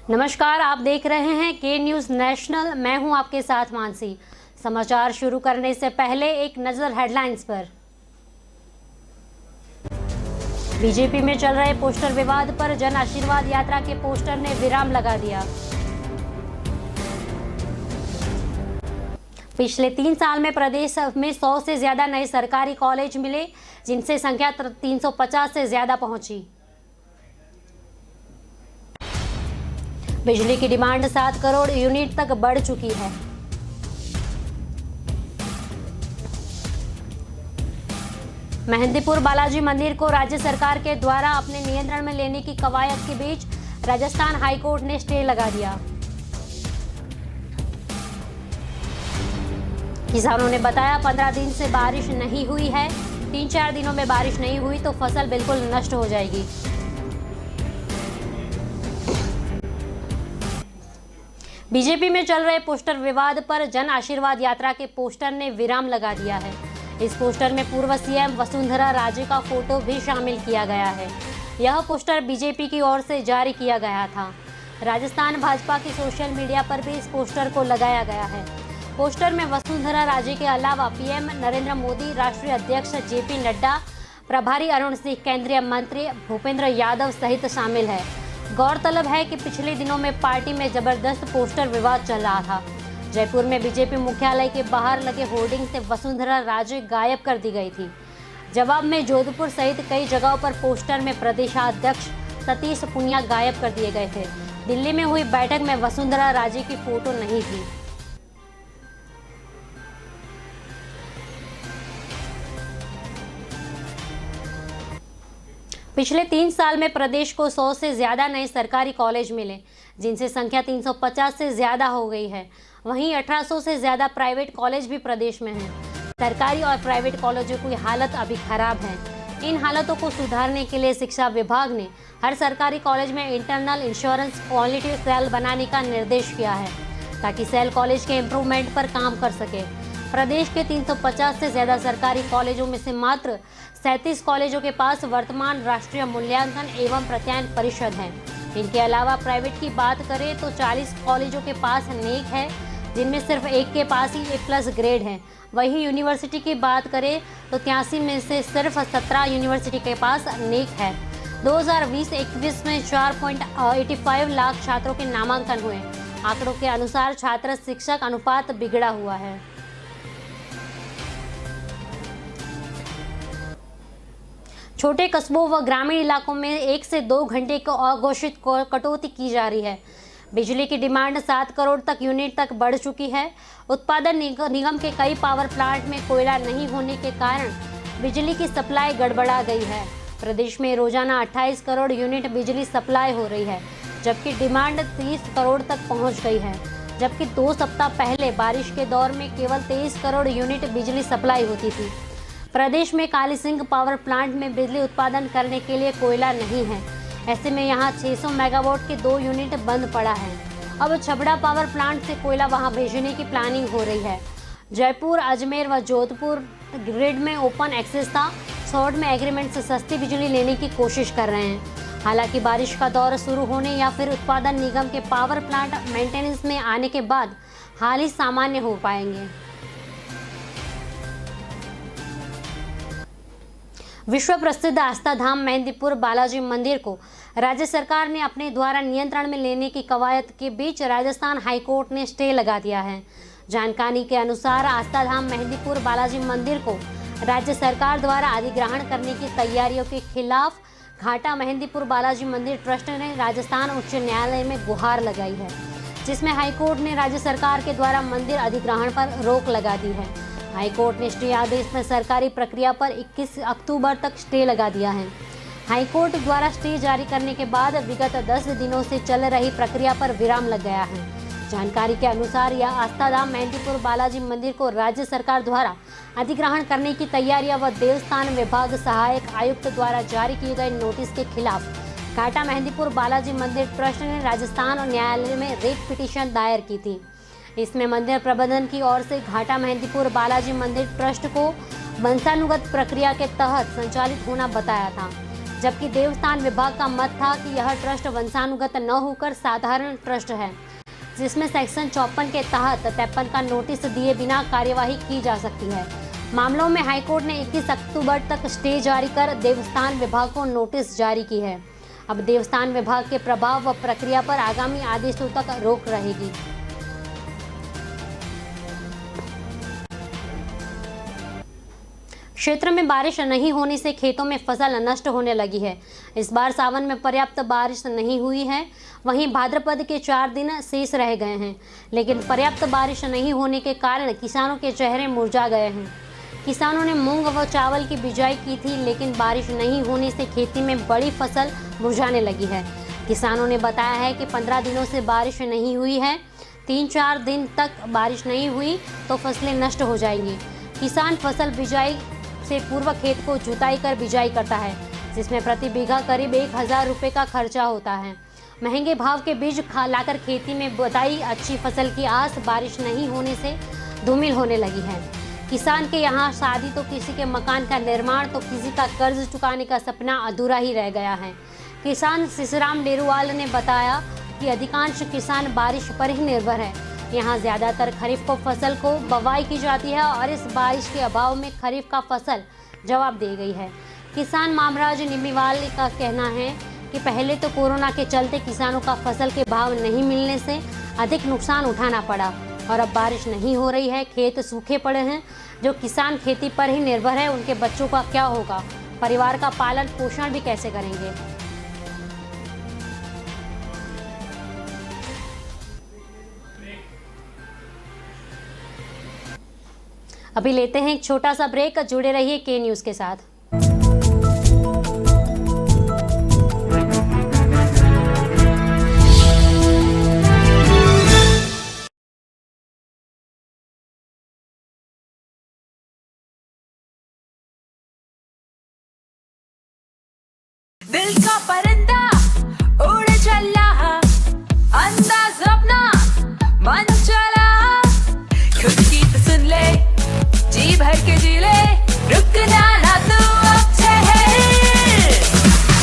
नमस्कार, आप देख रहे हैं के न्यूज़ नेशनल। मैं हूं आपके साथ मानसी। समाचार शुरू करने से पहले एक नजर हेडलाइंस पर। बीजेपी में चल रहे पोस्टर विवाद पर जन आशीर्वाद यात्रा के पोस्टर ने विराम लगा दिया। पिछले 3 साल में प्रदेश में 100 से ज्यादा नए सरकारी कॉलेज मिले, जिनसे संख्या 350 से ज्यादा पहुंची। बिजली की डिमांड 7 करोड़ यूनिट तक बढ़ चुकी है। मेहंदीपुर बालाजी मंदिर को राज्य सरकार के द्वारा अपने नियंत्रण में लेने की कवायद के बीच राजस्थान हाईकोर्ट ने स्टे लगा दिया। किसानों ने बताया 15 दिन से बारिश नहीं हुई है, 3-4 दिनों में बारिश नहीं हुई तो फसल बिल्कुल नष्ट हो जाएगी। बीजेपी में चल रहे पोस्टर विवाद पर जन आशीर्वाद यात्रा के पोस्टर ने विराम लगा दिया है। इस पोस्टर में पूर्व सीएम वसुंधरा राजे का फोटो भी शामिल किया गया है। यह पोस्टर बीजेपी की ओर से जारी किया गया था। राजस्थान भाजपा की सोशल मीडिया पर भी इस पोस्टर को लगाया गया है। पोस्टर में वसुंधरा राजे के अलावा पीएम नरेंद्र मोदी, राष्ट्रीय अध्यक्ष जेपी नड्डा, प्रभारी अरुण सिंह, केंद्रीय मंत्री भूपेंद्र यादव सहित शामिल है। गौरतलब है कि पिछले दिनों में पार्टी में जबरदस्त पोस्टर विवाद चल रहा था। जयपुर में बीजेपी मुख्यालय के बाहर लगे होर्डिंग से वसुंधरा राजे गायब कर दी गई थी। जवाब में जोधपुर सहित कई जगहों पर पोस्टर में प्रदेशाध्यक्ष सतीश पुनिया गायब कर दिए गए थे। दिल्ली में हुई बैठक में वसुंधरा राजे की फोटो नहीं थी। पिछले 3 साल में प्रदेश को 100 से ज्यादा नए सरकारी कॉलेज मिले, जिनसे संख्या 350 से ज्यादा हो गई है। वहीं 1800 से ज्यादा प्राइवेट कॉलेज भी प्रदेश में हैं। सरकारी और प्राइवेट कॉलेजों की हालत अभी खराब है। इन हालतों को सुधारने के लिए शिक्षा विभाग ने हर सरकारी कॉलेज में इंटरनल इंश्योरेंस क्वालिटी सेल बनाने का निर्देश किया है, ताकि सेल कॉलेज के इम्प्रूवमेंट पर काम कर सके। प्रदेश के 350 से ज्यादा सरकारी कॉलेजों में से मात्र 37 कॉलेजों के पास वर्तमान राष्ट्रीय मूल्यांकन एवं प्रत्यायन परिषद है। इनके अलावा प्राइवेट की बात करें तो 40 कॉलेजों के पास नेक है, जिनमें सिर्फ एक के पास ही A+ ग्रेड है। वहीं यूनिवर्सिटी की बात करें तो 83 में से सिर्फ 17 यूनिवर्सिटी के पास नेक है। 2020-21 में 4.85 लाख छात्रों के नामांकन हुए। आंकड़ों के अनुसार छात्र शिक्षक अनुपात बिगड़ा हुआ है। छोटे कस्बों व ग्रामीण इलाकों में 1 से 2 घंटे को अघोषित कटौती की जा रही है। बिजली की डिमांड 7 करोड़ तक यूनिट तक बढ़ चुकी है। उत्पादन निगम के कई पावर प्लांट में कोयला नहीं होने के कारण बिजली की सप्लाई गड़बड़ा गई है। प्रदेश में रोजाना 28 करोड़ यूनिट बिजली सप्लाई हो रही है, जबकि डिमांड 30 करोड़ तक पहुंच गई है। जबकि 2 सप्ताह पहले बारिश के दौर में केवल 23 करोड़ यूनिट बिजली सप्लाई होती थी। प्रदेश में काली सिंह पावर प्लांट में बिजली उत्पादन करने के लिए कोयला नहीं है। ऐसे में यहां 600 मेगावाट के 2 यूनिट बंद पड़ा है। अब छबड़ा पावर प्लांट से कोयला वहां भेजने की प्लानिंग हो रही है। जयपुर, अजमेर व जोधपुर ग्रिड में ओपन एक्सेस था। शॉर्ट में एग्रीमेंट से सस्ती बिजली लेने की कोशिश कर रहे हैं। हालांकि बारिश का दौर शुरू होने या फिर उत्पादन निगम के पावर प्लांट मेंटेनेंस में आने के बाद हाल ही सामान्य हो पाएंगे। विश्व प्रसिद्ध आस्था धाम मेहंदीपुर बालाजी मंदिर को राज्य सरकार ने अपने द्वारा नियंत्रण में लेने की कवायद के बीच राजस्थान हाईकोर्ट ने स्टे लगा दिया है। जानकारी के अनुसार आस्था धाम मेहंदीपुर बालाजी मंदिर को राज्य सरकार द्वारा अधिग्रहण करने की तैयारियों के खिलाफ घाटा मेहंदीपुर बालाजी मंदिर ट्रस्ट ने राजस्थान उच्च न्यायालय में गुहार लगाई है, जिसमें हाईकोर्ट ने राज्य सरकार के द्वारा मंदिर अधिग्रहण पर रोक लगा दी है। हाईकोर्ट ने स्टे आदेश में सरकारी प्रक्रिया पर 21 अक्टूबर तक स्टे लगा दिया है। हाईकोर्ट द्वारा स्टे जारी करने के बाद विगत 10 दिनों से चल रही प्रक्रिया पर विराम लग गया है। जानकारी के अनुसार यह आस्था धाम मेहंदीपुर बालाजी मंदिर को राज्य सरकार द्वारा अधिग्रहण करने की तैयारियां व देवस्थान विभाग सहायक आयुक्त द्वारा जारी किए गए नोटिस के खिलाफ घाटा मेहंदीपुर बालाजी मंदिर ट्रस्ट ने राजस्थान न्यायालय में रेट पिटीशन दायर की थी। इसमें मंदिर प्रबंधन की ओर से घाटा मेहंदीपुर बालाजी मंदिर ट्रस्ट को वंशानुगत प्रक्रिया के तहत संचालित होना बताया था। जबकि देवस्थान विभाग का मत था कि यह ट्रस्ट वंशानुगत न होकर साधारण ट्रस्ट है, जिसमें सेक्शन 54 के तहत 53 का नोटिस दिए बिना कार्यवाही की जा सकती है। मामलों में हाईकोर्ट ने 21 अक्टूबर तक स्टे जारी कर देवस्थान विभाग को नोटिस जारी की है। अब देवस्थान विभाग के प्रभाव व प्रक्रिया पर आगामी आदेशों तक रोक रहेगी। क्षेत्र में बारिश नहीं होने से खेतों में फसल नष्ट होने लगी है। इस बार सावन में पर्याप्त बारिश नहीं हुई है, वहीं भाद्रपद के 4 दिन शेष रह गए हैं, लेकिन पर्याप्त बारिश नहीं होने के कारण किसानों के चेहरे मुरझा गए हैं। किसानों ने मूंग व चावल की बिजाई की थी, लेकिन बारिश नहीं होने से खेती में बड़ी फसल मुरझाने लगी है। किसानों ने बताया है कि 15 दिनों से बारिश नहीं हुई है। 3-4 दिन तक बारिश नहीं हुई तो फसलें नष्ट हो जाएंगी। किसान फसल बिजाई से पूर्व खेत को जुताई कर बिजाई करता है, जिसमें प्रति बीघा करीब 1000 रुपये का खर्चा होता है। महंगे भाव के बीज लाकर खेती में बुआई, अच्छी फसल की आस बारिश नहीं होने से धूमिल होने लगी है। किसान के यहाँ शादी तो किसी के मकान का निर्माण तो किसी का कर्ज चुकाने का सपना अधूरा ही रह गया है। किसान शिशराम डेरुवाल ने बताया कि अधिकांश किसान बारिश पर ही निर्भर है। यहाँ ज़्यादातर खरीफ को फसल को बुवाई की जाती है और इस बारिश के अभाव में खरीफ का फसल जवाब दे गई है। किसान मामराज निम्मीवाल का कहना है कि पहले तो कोरोना के चलते किसानों का फसल के भाव नहीं मिलने से अधिक नुकसान उठाना पड़ा और अब बारिश नहीं हो रही है, खेत सूखे पड़े हैं। जो किसान खेती पर ही निर्भर है, उनके बच्चों का क्या होगा, परिवार का पालन पोषण भी कैसे करेंगे। अभी लेते हैं एक छोटा सा ब्रेक, जुड़े रहिए के न्यूज़ के साथ। दिल का परिंदा उड़ चला, अंदाज अपना मन चला, खुद की तो सुन ले, जी भर के जी ले, रुकना ना तू अब ठहर।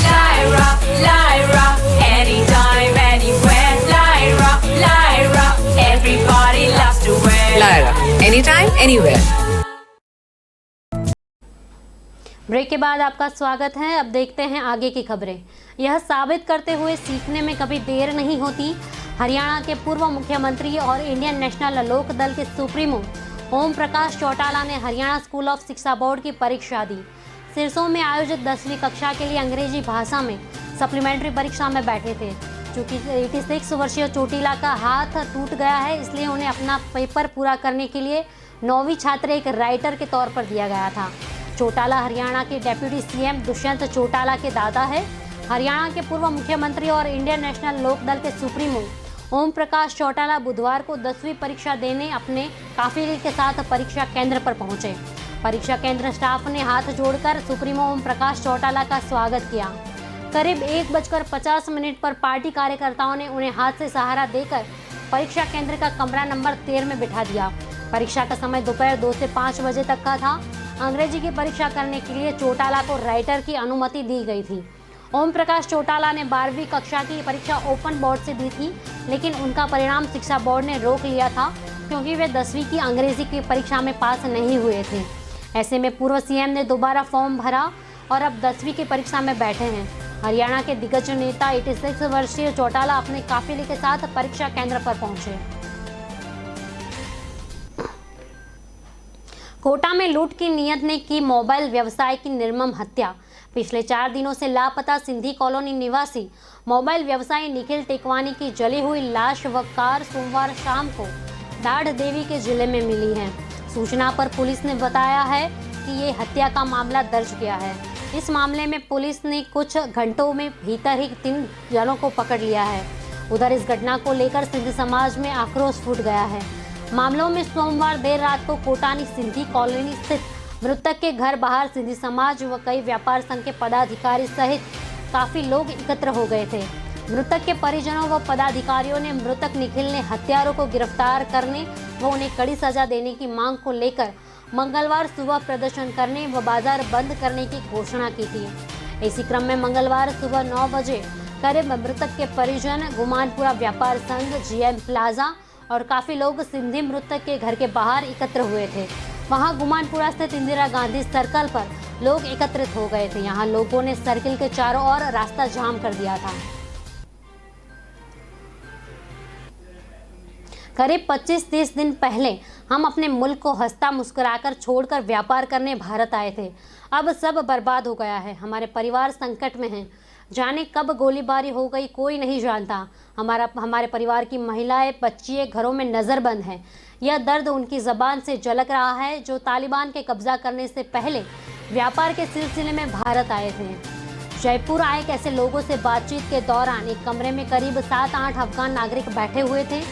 Lyra, Lyra, anytime, anywhere. Lyra, Lyra, everybody loves to wear. Lyra, anytime, anywhere. Break के बाद आपका स्वागत है। अब देखते हैं आगे की खबरें। यह साबित करते हुए सीखने में कभी देर नहीं होती। हरियाणा के पूर्व मुख्यमंत्री और इंडियन नेशनल लोक दल के सुप्रीमो ओम प्रकाश चौटाला ने हरियाणा स्कूल ऑफ शिक्षा बोर्ड की परीक्षा दी। सिरसों में आयोजित 10वीं कक्षा के लिए अंग्रेजी भाषा में सप्लीमेंट्री परीक्षा में बैठे थे। चूँकि 86 वर्षीय चोटिला का हाथ टूट गया है, इसलिए उन्हें अपना पेपर पूरा करने के लिए 9वीं छात्र एक राइटर के तौर पर दिया गया था। चौटाला हरियाणा के डेप्यूटी सीएम दुष्यंत चौटाला के दादा है। हरियाणा के पूर्व मुख्यमंत्री और इंडियन नेशनल लोक दल के सुप्रीमो ओम प्रकाश चौटाला बुधवार को 10वीं परीक्षा देने अपने काफिले के साथ परीक्षा केंद्र पर पहुंचे। परीक्षा केंद्र स्टाफ ने हाथ जोड़कर सुप्रीमो ओम प्रकाश चौटाला का स्वागत किया। करीब 1:50 पर पार्टी कार्यकर्ताओं ने उन्हें हाथ से सहारा देकर परीक्षा केंद्र का कमरा नंबर 13 में बिठा दिया। परीक्षा का समय दोपहर 2 से 5 बजे तक का था। अंग्रेजी की परीक्षा करने के लिए चौटाला को राइटर की अनुमति दी गई थी। ओम प्रकाश चौटाला ने 12वीं कक्षा की परीक्षा ओपन बोर्ड से दी थी, लेकिन उनका परिणाम शिक्षा बोर्ड ने रोक लिया था क्योंकि वे 10वीं की अंग्रेजी की परीक्षा में पास नहीं हुए थे। ऐसे में पूर्व सीएम ने दोबारा फॉर्म भरा और अब 10वीं की परीक्षा में बैठे हैं। हरियाणा के दिग्गज नेता 86 वर्षीय चौटाला अपने काफिले के साथ परीक्षा केंद्र पर पहुंचे। कोटा में लूट की नीयत ने की मोबाइल व्यवसाय की निर्मम हत्या। पिछले 4 दिनों से लापता सिंधी कॉलोनी निवासी मोबाइल व्यवसायी निखिल टेकवानी की जली हुई लाश व कार सोमवार शाम को डाढ़ देवी के जिले में मिली है। सूचना पर पुलिस ने बताया है कि ये हत्या का मामला दर्ज किया है। इस मामले में पुलिस ने कुछ घंटों में भीतर ही 3 जनों को पकड़ लिया है। उधर इस घटना को लेकर सिंधी समाज में आक्रोश फूट गया है। मामलों में सोमवार देर रात को कोटानी सिंधी कॉलोनी स्थित मृतक के घर बाहर सिंधी समाज व कई व्यापार संघ के पदाधिकारी सहित काफी लोग एकत्र हो गए थे। मृतक के परिजनों व पदाधिकारियों ने मृतक निखिल ने हत्यारों को गिरफ्तार करने व उन्हें कड़ी सजा देने की मांग को लेकर मंगलवार सुबह प्रदर्शन करने व बाजार बंद करने की घोषणा की थी। इसी क्रम में मंगलवार सुबह 9 बजे करीब मृतक के परिजन गुमानपुरा व्यापार संघ, GM प्लाजा और काफी लोग सिंधी मृतक के घर के बाहर एकत्र हुए थे। वहां गुमानपुरा स्थित इंदिरा गांधी सर्कल पर लोग एकत्रित हो गए थे। यहां लोगों ने सर्किल के चारों ओर रास्ता जाम कर दिया था। करीब 25-30 दिन पहले हम अपने मुल्क को हंसता मुस्कुराकर छोड़कर व्यापार करने भारत आए थे। अब सब बर्बाद हो गया है। हमारे परिवार संकट में हैं। जाने कब गोलीबारी हो गई कोई नहीं जानता। हमारे परिवार की महिलाएं, बच्चियां घरों में नज़रबंद हैं। यह दर्द उनकी ज़बान से झलक रहा है जो तालिबान के कब्जा करने से पहले व्यापार के सिलसिले में भारत आए थे। जयपुर आए एक ऐसे लोगों से बातचीत के दौरान एक कमरे में करीब 7-8 अफगान नागरिक बैठे हुए थे।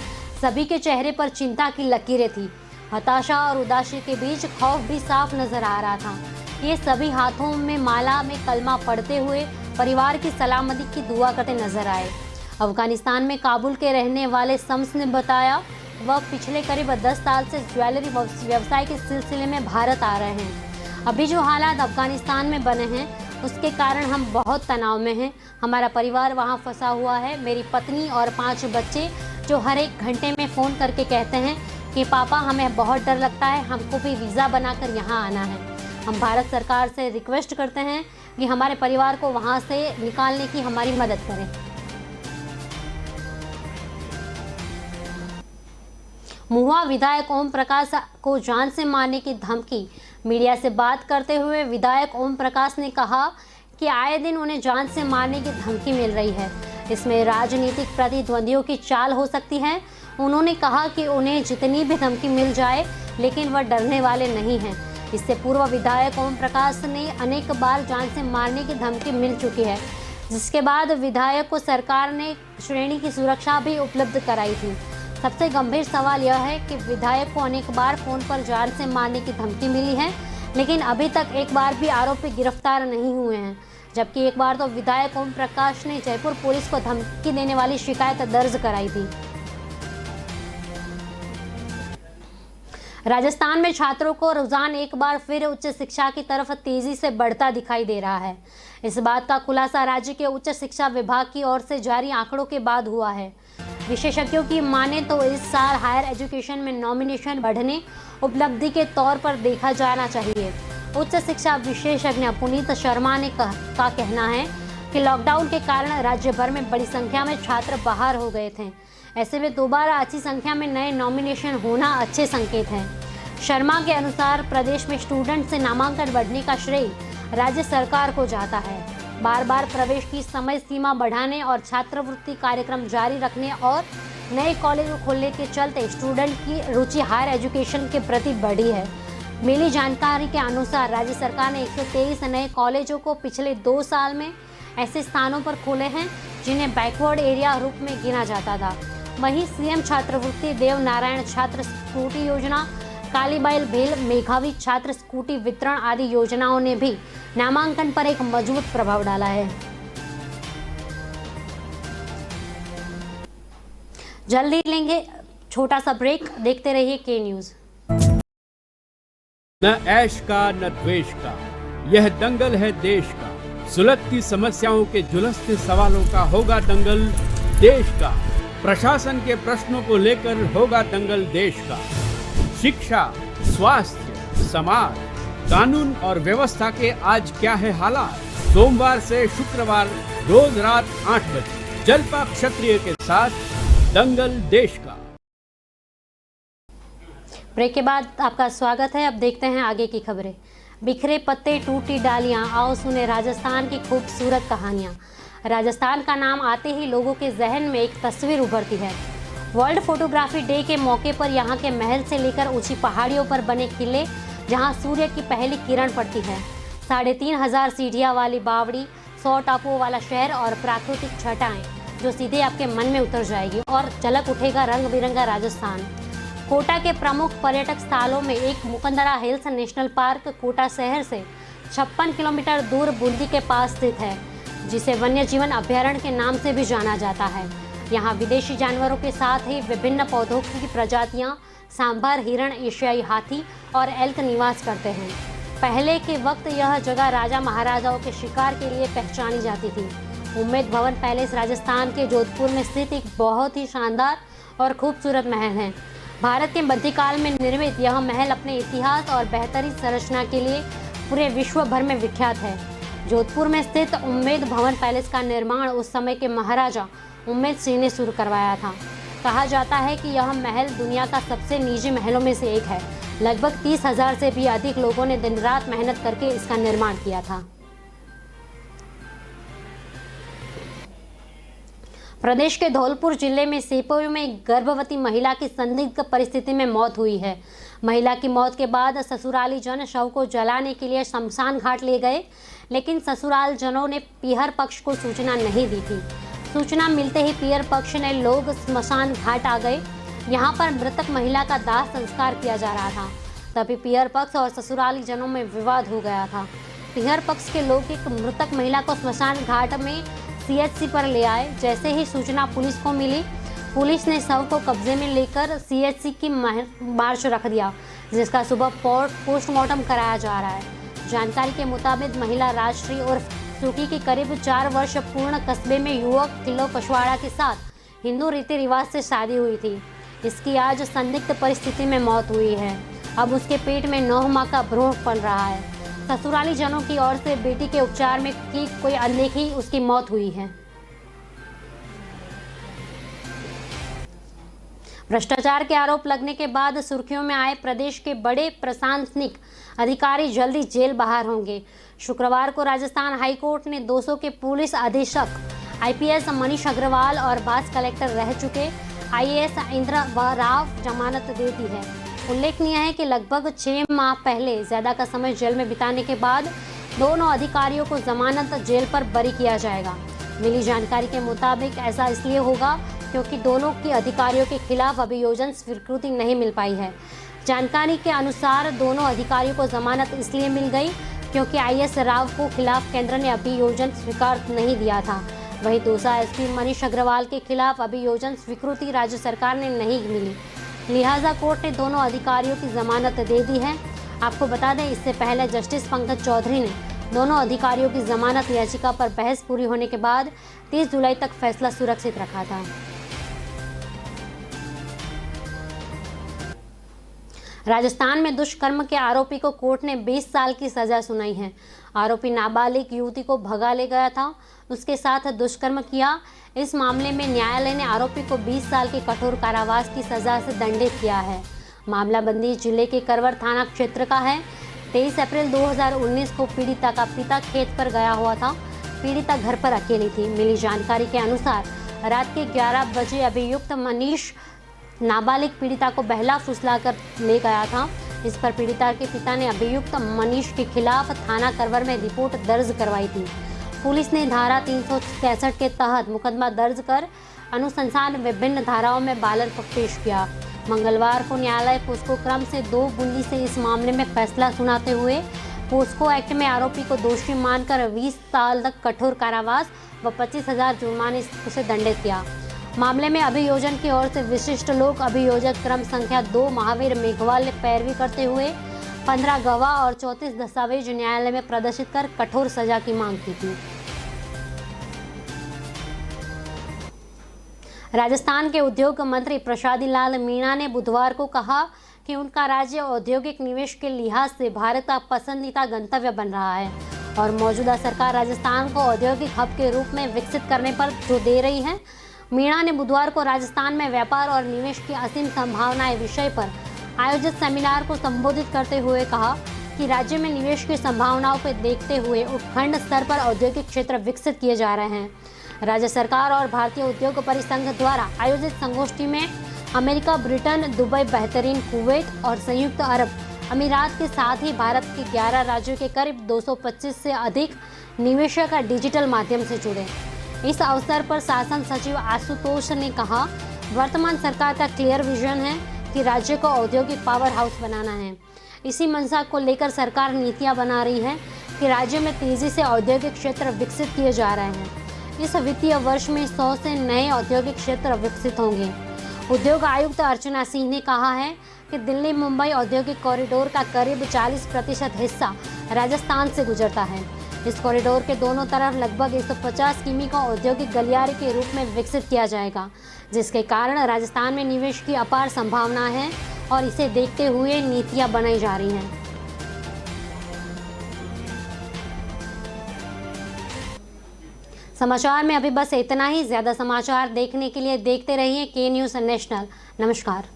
सभी के चेहरे पर चिंता की लकीरें थी। हताशा और उदासी के बीच खौफ भी साफ नजर आ रहा था। ये सभी हाथों में माला में कलमा पढ़ते हुए परिवार की सलामती की दुआ करते नजर आए। अफगानिस्तान में काबुल के रहने वाले शम्स ने बताया वह पिछले करीब 10 साल से ज्वेलरी व्यवसाय के सिलसिले में भारत आ रहे हैं। अभी जो हालात अफगानिस्तान में बने हैं उसके कारण हम बहुत तनाव में हैं। हमारा परिवार वहां फंसा हुआ है। मेरी पत्नी और 5 बच्चे जो हर एक घंटे में फ़ोन करके कहते हैं कि पापा हमें बहुत डर लगता है, हमको भी वीज़ा बनाकर यहाँ आना है। हम भारत सरकार से रिक्वेस्ट करते हैं कि हमारे परिवार को वहाँ से निकालने की हमारी मदद करें। महुआ विधायक ओम प्रकाश को जान से मारने की धमकी। मीडिया से बात करते हुए विधायक ओम प्रकाश ने कहा कि आए दिन उन्हें जान से मारने की धमकी मिल रही है। इसमें राजनीतिक प्रतिद्वंदियों की चाल हो सकती है। उन्होंने कहा कि उन्हें जितनी भी धमकी मिल जाए लेकिन वह डरने वाले नहीं हैं। इससे पूर्व विधायक ओम प्रकाश ने अनेक बार जान से मारने की धमकी मिल चुकी है, जिसके बाद विधायक को सरकार ने श्रेणी की सुरक्षा भी उपलब्ध कराई थी। सबसे गंभीर सवाल यह है कि विधायक को अनेक बार फोन पर जान से मारने की धमकी मिली है, लेकिन अभी तक एक बार भी आरोपी गिरफ्तार नहीं हुए हैं। जबकि एक बार तो विधायक ओम प्रकाश ने जयपुर पुलिस को धमकी देने वाली शिकायत दर्ज कराई थी। राजस्थान में छात्रों को रुझान एक बार फिर उच्च शिक्षा की तरफ तेजी से बढ़ता दिखाई दे रहा है। इस बात का खुलासा राज्य के उच्च शिक्षा विभाग की ओर से जारी आंकड़ों के बाद हुआ है। विशेषज्ञों की माने तो इस साल हायर एजुकेशन में नॉमिनेशन बढ़ने उपलब्धि के तौर पर देखा जाना चाहिए। उच्च शिक्षा विशेषज्ञ पुनीत शर्मा ने का कहना है कि लॉकडाउन के कारण राज्य भर में बड़ी संख्या में छात्र बाहर हो गए थे। ऐसे में दोबारा अच्छी संख्या में नए नॉमिनेशन होना अच्छे संकेत हैं। शर्मा के अनुसार प्रदेश में स्टूडेंट से नामांकन बढ़ने का श्रेय राज्य सरकार को जाता है। बार बार प्रवेश की समय सीमा बढ़ाने और छात्रवृत्ति कार्यक्रम जारी रखने और नए कॉलेज खोलने के चलते स्टूडेंट की रुचि हायर एजुकेशन के प्रति बढ़ी है। मिली जानकारी के अनुसार राज्य सरकार ने 123 नए कॉलेजों को पिछले 2 साल में ऐसे स्थानों पर खोले हैं जिन्हें बैकवर्ड एरिया रूप में गिना जाता था। वहीं सीएम छात्रवृत्ति, देव नारायण छात्र स्कूटी योजना, कालीबाई भेल मेघावी छात्र स्कूटी वितरण आदि योजनाओं ने भी नामांकन पर एक मजबूत प्रभाव डाला है। जल्दी लेंगे छोटा सा ब्रेक, देखते रहिए के न्यूज। न ऐश का न द्वेष का, यह दंगल है देश का। सुलगती समस्याओं के झुलसते सवालों का होगा दंगल देश का। प्रशासन के प्रश्नों को लेकर होगा दंगल देश का। शिक्षा, स्वास्थ्य, समाज, कानून और व्यवस्था के आज क्या है हालात। सोमवार से शुक्रवार रोज रात 8 बजे जलपा क्षत्रिय के साथ दंगल देश का। ब्रेक के बाद आपका स्वागत है। अब देखते हैं आगे की खबरें। बिखरे पत्ते, टूटी डालियां, आओ सुने राजस्थान की खूबसूरत कहानियां। राजस्थान का नाम आते ही लोगों के जहन में एक तस्वीर उभरती है। वर्ल्ड फोटोग्राफी डे के मौके पर यहाँ के महल से लेकर ऊंची पहाड़ियों पर बने किले जहाँ सूर्य की पहली किरण पड़ती है, 3500 सीढ़ियाँ वाली बावड़ी, 100 टापुओं वाला शहर और प्राकृतिक छटाएं जो सीधे आपके मन में उतर जाएगी और झलक उठेगा रंग बिरंगा राजस्थान। कोटा के प्रमुख पर्यटक स्थलों में एक Mukundra hills national park Kota शहर से 56 किलोमीटर दूर बूंदी के पास स्थित है, जिसे वन्य जीवन अभ्यारण्य के नाम से भी जाना जाता है। यहाँ विदेशी जानवरों के साथ ही विभिन्न पौधों की प्रजातियाँ, सांभर, हिरण, एशियाई हाथी और एल्क निवास करते हैं। पहले के वक्त यह जगह राजा महाराजाओं के शिकार के लिए पहचानी जाती थी। उम्मेद भवन पैलेस राजस्थान के जोधपुर में स्थित एक बहुत ही शानदार और खूबसूरत महल है। भारत के मध्यकाल में निर्मित यह महल अपने इतिहास और बेहतरीन संरचना के लिए पूरे विश्व भर में विख्यात है। जोधपुर में स्थित उम्मेद भवन पैलेस का निर्माण उस समय के महाराजा उम्मेद सिंह ने शुरू करवाया था। कहा जाता है कि यह महल दुनिया का सबसे निजी महलों में से एक है। लगभग 30,000 से भी अधिक लोगों ने दिन रात मेहनत करके इसका निर्माण किया था। प्रदेश के धौलपुर जिले में सेपोई में एक गर्भवती महिला की संदिग्ध परिस्थिति में मौत हुई है। महिला की मौत के बाद ससुराली जन शव को जलाने के लिए शमशान घाट ले गए, लेकिन ससुराल जनों ने पीहर पक्ष को सूचना नहीं दी थी। सूचना मिलते ही पीहर पक्ष ने लोग शमशान घाट आ गए। यहाँ पर मृतक महिला का दाह संस्कार किया जा रहा था। तभी पीहर पक्ष और ससुराली जनों में विवाद हो गया था। पीहर पक्ष के लोग एक मृतक महिला को शमशान घाट में सीएचसी पर ले आए। जैसे ही सूचना पुलिस को मिली, पुलिस ने शव को कब्जे में लेकर सीएचसी की मार्च रख दिया, जिसका सुबह पोस्टमार्टम कराया जा रहा है। जानकारी के मुताबिक महिला राजश्री और सुकी की करीब 4 वर्ष पूर्ण कस्बे में युवक तिलो पछवाड़ा के साथ हिंदू रीति रिवाज से शादी हुई थी। इसकी आज संदिग्ध परिस्थिति में मौत हुई है। अब उसके पेट में 9 माह का भ्रूण पल रहा है। ससुराली जनों की ओर से बेटी के उपचार में की कोई अनदेखी उसकी मौत हुई है। भ्रष्टाचार के आरोप लगने के बाद सुर्खियों में आए प्रदेश के बड़े प्रशासनिक अधिकारी जल्दी जेल बाहर होंगे। शुक्रवार को राजस्थान हाईकोर्ट ने 200 के पुलिस अधीक्षक आईपीएस मनीष अग्रवाल और बास कलेक्टर रह चुके आईएएस इंद्र राव जमानत दे दी है। उल्लेखनीय है कि लगभग 6 माह पहले ज्यादा का समय जेल में बिताने के बाद दोनों अधिकारियों को जमानत जेल पर बरी किया जाएगा। मिली जानकारी के मुताबिक ऐसा इसलिए होगा क्योंकि दोनों की अधिकारियों के खिलाफ अभियोजन स्वीकृति नहीं मिल पाई है। जानकारी के अनुसार दोनों अधिकारियों को जमानत इसलिए मिल गई क्योंकि आईएएस राव को खिलाफ केंद्र ने अभियोजन स्वीकार नहीं दिया था। वहीं दूसरा एसपी मनीष अग्रवाल के खिलाफ अभियोजन स्वीकृति राज्य सरकार ने नहीं मिली, लिहाजा कोर्ट ने दोनों अधिकारियों की जमानत दे दी है। आपको बता दें, इससे पहले जस्टिस पंकज चौधरी ने दोनों अधिकारियों की जमानत याचिका पर बहस पूरी होने के बाद 30 जुलाई तक फैसला सुरक्षित रखा था। राजस्थान में दुष्कर्म के आरोपी को कोर्ट ने 20 साल की सजा सुनाई है। आरोपी नाबालिग युवती को भगा ले गया था, उसके साथ दुष्कर्म किया। इस मामले में न्यायालय ने आरोपी को 20 साल के कठोर कारावास की सजा से दंडित किया है। मामला बंदी जिले के करवर थाना क्षेत्र का है। 23 अप्रैल 2019 को पीड़िता का पिता खेत पर गया हुआ था। पीड़िता घर पर अकेली थी। मिली जानकारी के अनुसार रात के 11 बजे अभियुक्त मनीष नाबालिग पीड़िता को बहला फुसला कर ले गया था। इस पर पीड़िता के पिता ने अभियुक्त मनीष के खिलाफ थाना करवर में रिपोर्ट दर्ज करवाई थी। पुलिस ने धारा 363 के तहत मुकदमा दर्ज कर अनुसंधान विभिन्न धाराओं में बालक पेश किया। मंगलवार को न्यायालय पोस्को क्रम से 2 बूंदी से इस मामले में फैसला सुनाते हुए पोस्को एक्ट में आरोपी को दोषी मानकर 20 साल तक कठोर कारावास व 25,000 जुर्माने से दंडित किया। मामले में अभियोजन की ओर से विशिष्ट लोक अभियोजक क्रम संख्या 2 महावीर मेघवाल ने पैरवी करते हुए 15 गवाह और 34 दस्तावेज न्यायालय में प्रदर्शित कर कठोर सजा की मांग की थी। राजस्थान के उद्योग मंत्री प्रसादी लाल मीणा ने बुधवार को कहा कि उनका राज्य औद्योगिक निवेश के लिहाज से भारत का पसंदीदा गंतव्य बन रहा है और मौजूदा सरकार राजस्थान को औद्योगिक हब के रूप में विकसित करने पर जोर दे रही है। मीणा ने बुधवार को राजस्थान में व्यापार और निवेश की असीम संभावनाएं विषय पर आयोजित सेमिनार को संबोधित करते हुए कहा कि राज्य में निवेश की संभावनाओं को देखते हुए उपखंड स्तर पर औद्योगिक क्षेत्र विकसित किए जा रहे हैं। राज्य सरकार और भारतीय उद्योग परिसंघ द्वारा आयोजित संगोष्ठी में America, Britain, Dubai, Bahrain, Kuwait और संयुक्त अरब अमीरात के साथ ही भारत के 11 राज्यों के करीब 225 से अधिक निवेशक डिजिटल माध्यम से जुड़े। इस अवसर पर शासन सचिव आशुतोष ने कहा, वर्तमान सरकार का क्लियर विजन है कि राज्य को औद्योगिक पावर हाउस बनाना है। इसी मंशा को लेकर सरकार नीतियां बना रही है कि राज्य में तेजी से औद्योगिक क्षेत्र विकसित किए जा रहे हैं। इस वित्तीय वर्ष में 100 से नए औद्योगिक क्षेत्र विकसित होंगे। उद्योग आयुक्त अर्चना सिंह ने कहा है कि दिल्ली मुंबई औद्योगिक कॉरिडोर का करीब 40% हिस्सा राजस्थान से गुजरता है। इस कॉरिडोर के दोनों तरफ लगभग 150 किमी को औद्योगिक गलियारे के रूप में विकसित किया जाएगा, जिसके कारण राजस्थान में निवेश की अपार संभावना है और इसे देखते हुए नीतियां बनाई जा रही हैं। समाचार में अभी बस इतना ही। ज़्यादा समाचार देखने के लिए देखते रहिए के न्यूज़ नेशनल। नमस्कार।